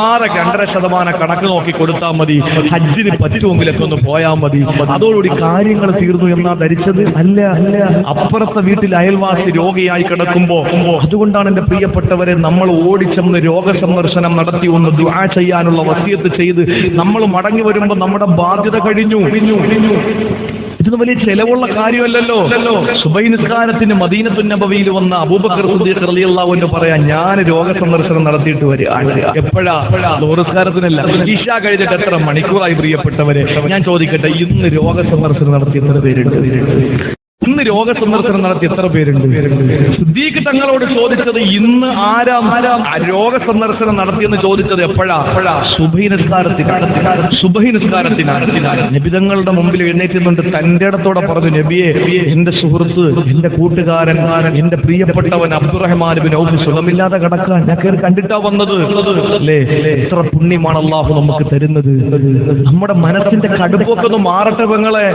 2.5% കണക്ക് നോക്കി കൊടുത്താൽ മതി, ഹജ്ജിന് പറ്റുമെങ്കിലൊക്കെ ഒന്ന് പോയാൽ മതി, അതോടുകൂടി കാര്യങ്ങൾ തീർന്നു എന്നാ ധരിച്ചത്. അല്ല, അപ്പുറത്തെ വീട്ടിൽ അയൽവാസി രോഗിയായി കിടക്കുമ്പോ, അതുകൊണ്ടാണ് എന്റെ പ്രിയപ്പെട്ടവരെ നമ്മൾ ഓടിച്ചെന്ന് രോഗസന്ദർശനം നടത്തി ഒന്ന് ദുആ ചെയ്യാനുള്ള വസിയത്ത് ചെയ്ത് നമ്മൾ മടങ്ങി വരുമ്പോ നമ്മുടെ ബാധ്യത കഴിഞ്ഞു. ഇത് വലിയ ചെലവുള്ള കാര്യമല്ലല്ലോ. സുബഹി നിസ്കാരത്തിന് മദീനത്തുൻ നബവിയിൽ വന്ന അബൂബക്കർ സിദ്ദീഖ് റളിയല്ലാഹു അൻഹു പറയാ, ഞാൻ രോഗസന്ദർശനം നടത്തിയിട്ട് വരിക. എപ്പോഴാ? നിസ്കാരത്തിനല്ല, ഇശാ കഴിഞ്ഞിട്ട് എത്ര മണിക്കൂറായി പ്രിയപ്പെട്ടവരെ? ഞാൻ ചോദിക്കട്ടെ, ഇന്ന് രോഗസന്ദർശനം നടത്തി എത്ര പേരുണ്ട്? ഇന്ന് രോഗസന്ദർശനം നടത്തി എത്ര പേരുണ്ട്? സിദ്ദീഖ് തങ്ങളോട് ചോദിച്ചത് ഇന്ന് ആരാം രോഗസന്ദർശനം നടത്തിയെന്ന് ചോദിച്ചത് എപ്പോഴാ? സുബഹി നിസ്കാരത്തിനാണ്. നബി തങ്ങളുടെ മുമ്പിൽ എഴുന്നേറ്റുന്നുണ്ട്, തന്റെ ഇടത്തോടെ പറഞ്ഞു, നബിയെ, എന്റെ സുഹൃത്ത്, എന്റെ കൂട്ടുകാരൻ, എന്റെ പ്രിയപ്പെട്ടവൻ അബ്ദുറഹ്മാൻ ബിൻ ഔഫ് സുഖമില്ലാതെ കിടക്കാൻ ഞാൻ കയറി കണ്ടിട്ടാ വന്നത്. അല്ലേ, എത്ര പുണ്യമാണ് അല്ലാഹു നമുക്ക് തരുന്നത്. നമ്മുടെ മനസ്സിന്റെ കടുപ്പൊക്കെ ഒന്ന് മാറട്ടെ പെങ്ങളെ.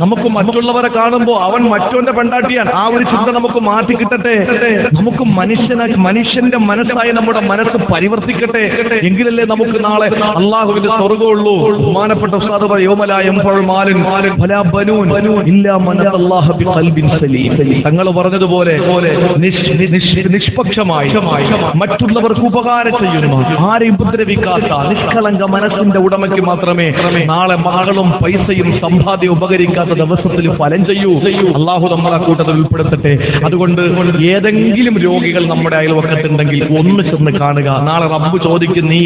നമുക്ക് മറ്റുള്ളവരെ കാണുമ്പോ അവൻ മറ്റോന്റെ പെണ്ടാട്ടിയാണ്, ആ ഒരു ചിന്ത നമുക്ക് മാറ്റി കിട്ടട്ടെ. നമുക്ക് മനുഷ്യന്റെ മനസ്സായി നമ്മുടെ മനസ്സ് പരിവർത്തിക്കട്ടെ. എങ്കിലല്ലേ നമുക്ക് നാളെ അള്ളാഹുവിന്റെ സ്വർഗ്ഗമുള്ളൂ. ബഹുമാനപ്പെട്ട ഉസ്താദ് തങ്ങൾ പറഞ്ഞതുപോലെ നിഷ്പക്ഷമായി മറ്റുള്ളവർക്ക് ഉപകാരം ചെയ്യുന്ന, ആരെയും ഉപദ്രവിക്കാത്ത നിഷ്കളങ്ക മനസ്സിന്റെ ഉടമയ്ക്ക് മാത്രമേ നാളെ മകളും പൈസയും സമ്പാദ്യം ഉപകരിക്കാത്ത ദിവസത്തിൽ ഫലം ചെയ്യൂ. അള്ളാഹു നമ്മളെ കൂട്ടത്തിൽ ഉൾപ്പെടുത്തട്ടെ. അതുകൊണ്ട് ഏതെങ്കിലും രോഗികൾ നമ്മുടെ അയൽവക്കത്തുണ്ടെങ്കിൽ ഒന്ന് ചെന്ന് കാണുക. നാളെ റബ്ബ് ചോദിക്കും, നീ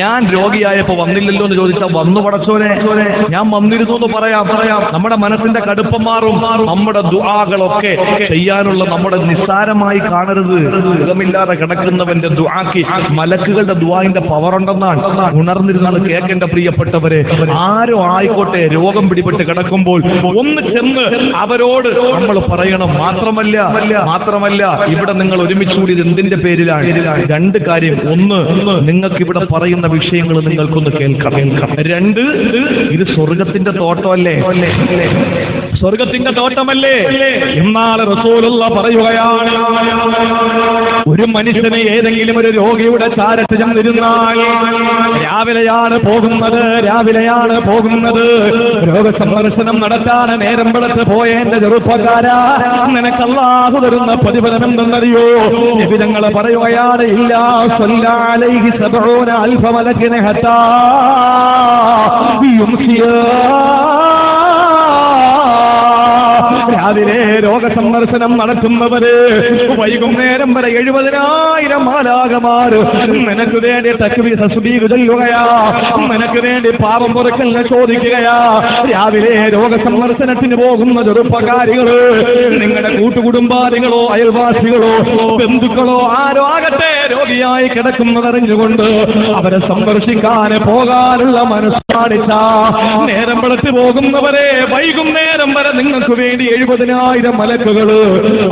ഞാൻ രോഗിയായപ്പോ വന്നില്ലല്ലോ എന്ന് ചോദിച്ചാൽ, വന്നു പടച്ചോനെ, ഞാൻ വന്നിരുന്നു എന്ന് പറയാം. നമ്മുടെ മനസ്സിന്റെ കടുപ്പം മാറും. നമ്മുടെ ദുആകളൊക്കെ ചെയ്യാനുള്ള നമ്മുടെ നിസ്സാരമായി കാണരുത്. സുഖമില്ലാതെ കിടക്കുന്നവന്റെ ദുആക്ക് മലക്കുകളുടെ ദുആന്റെ പവർ ഉണ്ടെന്നാണ് ഉണർന്നിരുന്നത് കേൾക്കേണ്ട പ്രിയപ്പെട്ടവരെ. ആരോ ആയിക്കോട്ടെ, രോഗം പിടിപെട്ട് കിടക്കുമ്പോൾ ഒന്ന് ചെന്ന് അവരോട് നമ്മൾ പറയണം. മാത്രമല്ല ഇവിടെ നിങ്ങൾ ഒരുമിച്ച് കൂടിയത് എന്തിന്റെ പേരിലാണ്? 2 കാര്യം. ഒന്ന്, നിങ്ങൾക്ക് ഇവിടെ പറയുന്ന വിഷയങ്ങൾ നിങ്ങൾക്കൊന്ന് കേൾക്കണം. 2, ഇത് സ്വർഗത്തിന്റെ തോട്ടമല്ലേ? സ്വർഗത്തിന്റെ തോട്ടമല്ലേ? ഇന്നാളെ റസൂലുള്ള പറയുകയാണ്, ഒരു മനുഷ്യനെ ഏതെങ്കിലും ഒരു രോഗിയുടെ ചാരത്ത് ചെന്നിരുന്നാൽ രാവിലെയാണ് പോകുന്നത് രോഗസന്ദർശനം നടത്താൻ നേരം വെളുത്ത് പോയ എന്റെ ചെറുപ്പക്കാരാ, നിനക്ക് അല്ലാഹു തരുന്ന പ്രതിഫലം എന്തെന്നറിയോ? നബിതങ്ങൾ പറയുകയാണ്, ഇല്ലാ സ്വല്ലാ അലൈഹി 70 അൽഫ മലക്കിനെ ഹത്താ യുംസിയാ. രാവിലെ രോഗസന്ദർശനം നടത്തുന്നവര് വൈകുന്നേരം വരെ 70,000 മാലാഖമാർ നിനക്ക് വേണ്ടി തക്ബീർ തസ്ബീഹ് ചൊല്ലുകയാ, നിനക്ക് വേണ്ടി പാപം പൊറുക്കലിനെ ചോദിക്കുകയാ. രാവിലെ രോഗസന്ദർശനത്തിന് പോകുന്ന ചെറുപ്പക്കാരികള്, നിങ്ങളുടെ കൂട്ടുകുടുംബാദികളോ അയൽവാസികളോ ബന്ധുക്കളോ ആരോ ആകട്ടെ, രോഗിയായി കിടക്കുന്നതറിഞ്ഞുകൊണ്ട് അവരെ സന്ദർശിക്കാൻ പോകാനുള്ള മനസ്സാണിച്ച നേരം വെളുത്ത് പോകുന്നവരെ വൈകുന്നേരം വരെ നിങ്ങൾക്ക് വേണ്ടി 70,000 മലക്കുകള്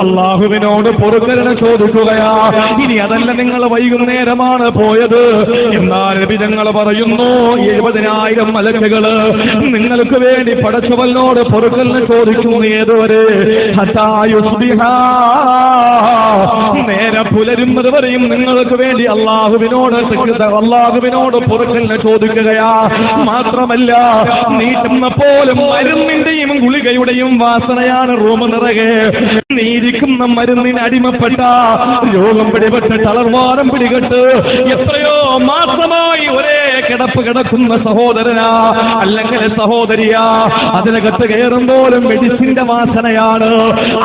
അള്ളാഹുവിനോട് പൊറുക്കലിനെ ചോദിക്കുകയാ. ഇനി അതല്ല, നിങ്ങൾ വൈകുന്നേരമാണ് പോയത്, എന്നാൽ നബിതങ്ങൾ പറയുന്നു 70,000 മലക്കുകള് നിങ്ങൾക്ക് വേണ്ടി പടച്ചവനോട് പൊറുക്കലിനെ ചോദിക്കുന്നു. ഏതുവരെ? നേരെ പുലരുന്നത് വരെയും നിങ്ങൾക്ക് വേണ്ടി അള്ളാഹുവിനോട് പൊറുക്കലിനെ ചോദിക്കുകയാ. മാത്രമല്ല, നീട്ടുന്ന പോലും മരുന്നിന്റെയും ഗുളികയുടെയും വാസനയാണ് റൂം നിറകെ. നീരിക്കുന്ന മരുന്നിന് അടിമപ്പെട്ട, രോഗം പിടിപെട്ട് തളർവാദം പിടികെട്ട് എത്രയോ മാസമായി ഒരേ കിടപ്പ് കിടക്കുന്ന സഹോദരനാ അല്ലെങ്കിൽ സഹോദരിയാ, അതിനകത്ത് കയറുമ്പോഴും മെഡിസിന്റെ വാസനയാണ്.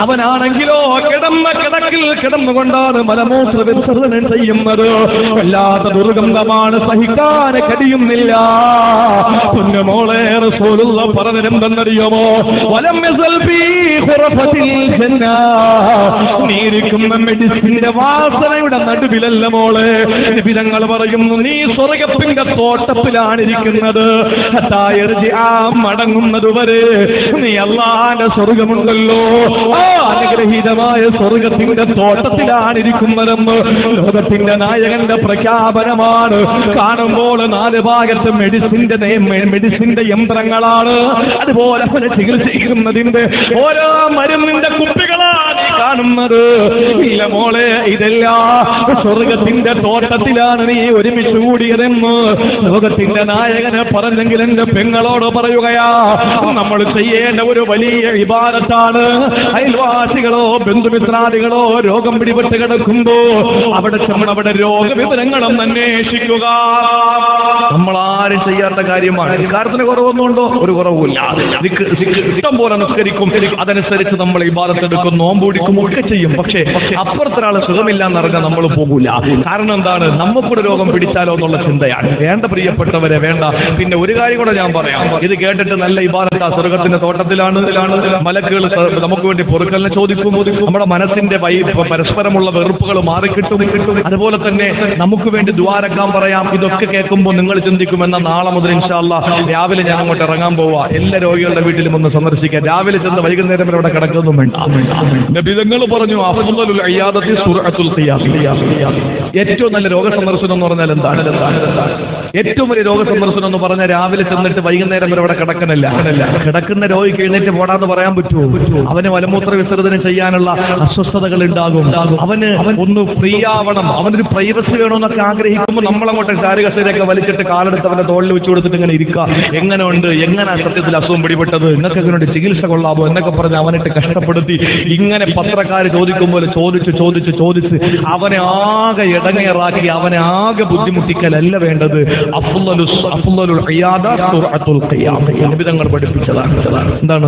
അവനാണെങ്കിലോ കിടന്ന കിടക്കിൽ കിടന്നുകൊണ്ടാണ് മലമൂത്ര വിസർജനം ചെയ്യുന്നത്. വല്ലാത്ത ദുർഗന്ധമാണ്, സഹിക്കാൻ കഴിയുന്നില്ല. പൊന്നുമോളെ, റസൂലുള്ള പറഞ്ഞിരുന്നെന്നറിയുമോ? നീരിക്കുന്ന മെഡിസിന്റെ വാസനയുടെ നടുവിലല്ല മോളെ. നബിതങ്ങൾ പറയുന്നു, നീ സ്വർഗത്തിന്റെ തോട്ടം തോട്ടത്തിലാണ് ഇരിക്കുന്നത്. മടങ്ങുന്നതുവരെ നീ അല്ലാഹുവിന്റെ സ്വർഗമുണ്ടല്ലോ, ആ അനുഗ്രഹീതമായ സ്വർഗത്തിന്റെ തോട്ടത്തിലാണ് ഇരിക്കുന്നതെന്ന് ലോകത്തിന്റെ നായകന്റെ പ്രഖ്യാപനമാണ്. കാണുമ്പോൾ നാല് ഭാഗത്ത് മെഡിസിന്റെ യന്ത്രങ്ങളാണ്. അതുപോലെ ചികിത്സിക്കുന്നതിന്റെ ഓരോ മരുന്നിന്റെ കുപ്പികളാണ് കാണുന്നത്. ഇല്ല മോളെ, ഇതെല്ലാം സ്വർഗത്തിന്റെ തോട്ടത്തിലാണ് നീ ഒരുമിച്ച് കൂടിയതെന്ന് ലോകത്തിന്റെ നായകനെ പറഞ്ഞെങ്കിൽ എന്റെ പെങ്ങളോട് പറയുകയാ, നമ്മൾ ചെയ്യേണ്ട ഒരു വലിയ ഇബാദത്താണ്. അയൽവാസികളോ ബന്ധുമിത്രാദികളോ രോഗം പിടിപെട്ട് കിടക്കുമ്പോ അവിടെ ചെന്നവിടെ രോഗവിവരങ്ങളും അന്വേഷിക്കുക. നമ്മൾ ആരും ചെയ്യാത്ത കാര്യമാണ്. കാര്യത്തിന് കുറവൊന്നുണ്ടോ? ഒരു കുറവുമില്ല. ഇഷ്ടം പോലെ നിസ്കരിക്കും, അതനുസരിച്ച് നമ്മൾ ഇബാദത്ത് എടുക്കും, നോമ്പ് പിടിക്കും, ഒക്കെ ചെയ്യും. പക്ഷേ അപ്പുറത്തൊരാള് സുഖമില്ല എന്നറിഞ്ഞാൽ നമ്മൾ പോകൂല. കാരണം എന്താണ്? നമുക്കൊരു രോഗം പിടിച്ചാലോ എന്നുള്ള ചിന്തയാണ്. വേണ്ട പ്രിയപ്പെട്ടവരെ, വേണ്ട. പിന്നെ ഒരു കാര്യം കൂടെ ഞാൻ പറയാം. ഇത് കേട്ടിട്ട് നല്ല ഇബാദത്ത് സ്വർഗത്തിന്റെ തോട്ടത്തിലാണ്. മലക്കുകൾ നമുക്ക് വേണ്ടി പൊറുക്കലിനെ ചോദിക്കും. നമ്മുടെ മനസ്സിന്റെ പരസ്പരമുള്ള വെറുപ്പുകൾ മാറിക്കിട്ടും. അതുപോലെ തന്നെ നമുക്ക് വേണ്ടി ദ്വാരക്കാൻ പറയാം. ഇതൊക്കെ കേൾക്കുമ്പോൾ നിങ്ങൾ ചിന്തിക്കുമെന്ന നാളെ മുതൽ ഇൻഷാ അല്ലാഹ് രാവിലെ ഞാൻ അങ്ങോട്ട് ഇറങ്ങാൻ പോവാ. എല്ലാ രോഗികളുടെ വീട്ടിലും ഒന്ന് സന്ദർശിക്കാൻ. രാവിലെ ചെന്ന് വൈകുന്നേരം വരെ അവിടെ കിടക്കൊന്നും വേണ്ട. നബി തങ്ങൾ പറഞ്ഞു, അഫ്ളലുൽ ഇയാദത്തി സുർഅത്തുൽ ഖിയാം. ഏറ്റവും നല്ല രോഗസന്ദർശനം എന്ന് പറഞ്ഞാൽ എന്താണ്? ഏറ്റവും വലിയ രോഗസന്ദർശനം എന്ന് പറഞ്ഞാൽ രാവിലെ ചെന്നിട്ട് വൈകുന്നേരം വരെ അവിടെ കിടക്കണില്ല. കിടക്കുന്ന രോഗിക്ക് എഴുന്നേറ്റ് പോടാന്ന് പറയാൻ പറ്റുമോ? അവന് മലമൂത്ര വിസർജനം ചെയ്യാനുള്ള അസ്വസ്ഥതകൾ ഉണ്ടാകും. അവന് ഒന്ന് ഫ്രീ ആവണം, അവനൊരു പ്രൈവസി വേണമെന്നൊക്കെ ആഗ്രഹിക്കുമ്പോൾ നമ്മളങ്ങോട്ട് ശാരീരികസ്ഥയൊക്കെ വലിച്ചിട്ട് കാലെടുത്ത് അവന്റെ തോളിൽ വെച്ച് കൊടുത്തിട്ട് ഇങ്ങനെ ഇരിക്കുക. എങ്ങനെ ഉണ്ട്, എങ്ങനെ സത്യത്തിൽ അസുഖം പിടിപെട്ടത്, എന്നൊക്കെ ഇതിനോട് ചികിത്സ കൊള്ളാമോ എന്നൊക്കെ പറഞ്ഞ് അവനിട്ട് കഷ്ടപ്പെടുത്തി ഇങ്ങനെ പത്രക്കാർ ചോദിക്കുമ്പോൾ ചോദിച്ച് അവനെ ആകെ ഇടങ്ങേറാക്കി, അവനെ ആകെ ബുദ്ധിമുട്ടിക്കലല്ല വേണ്ടത്. അഫ്ളലുൽ ഇയാദ സുർഅത്തുൽ ഖിയാം. നബി തങ്ങൾ പഠിപ്പിച്ചതാണ്. എന്താണ്?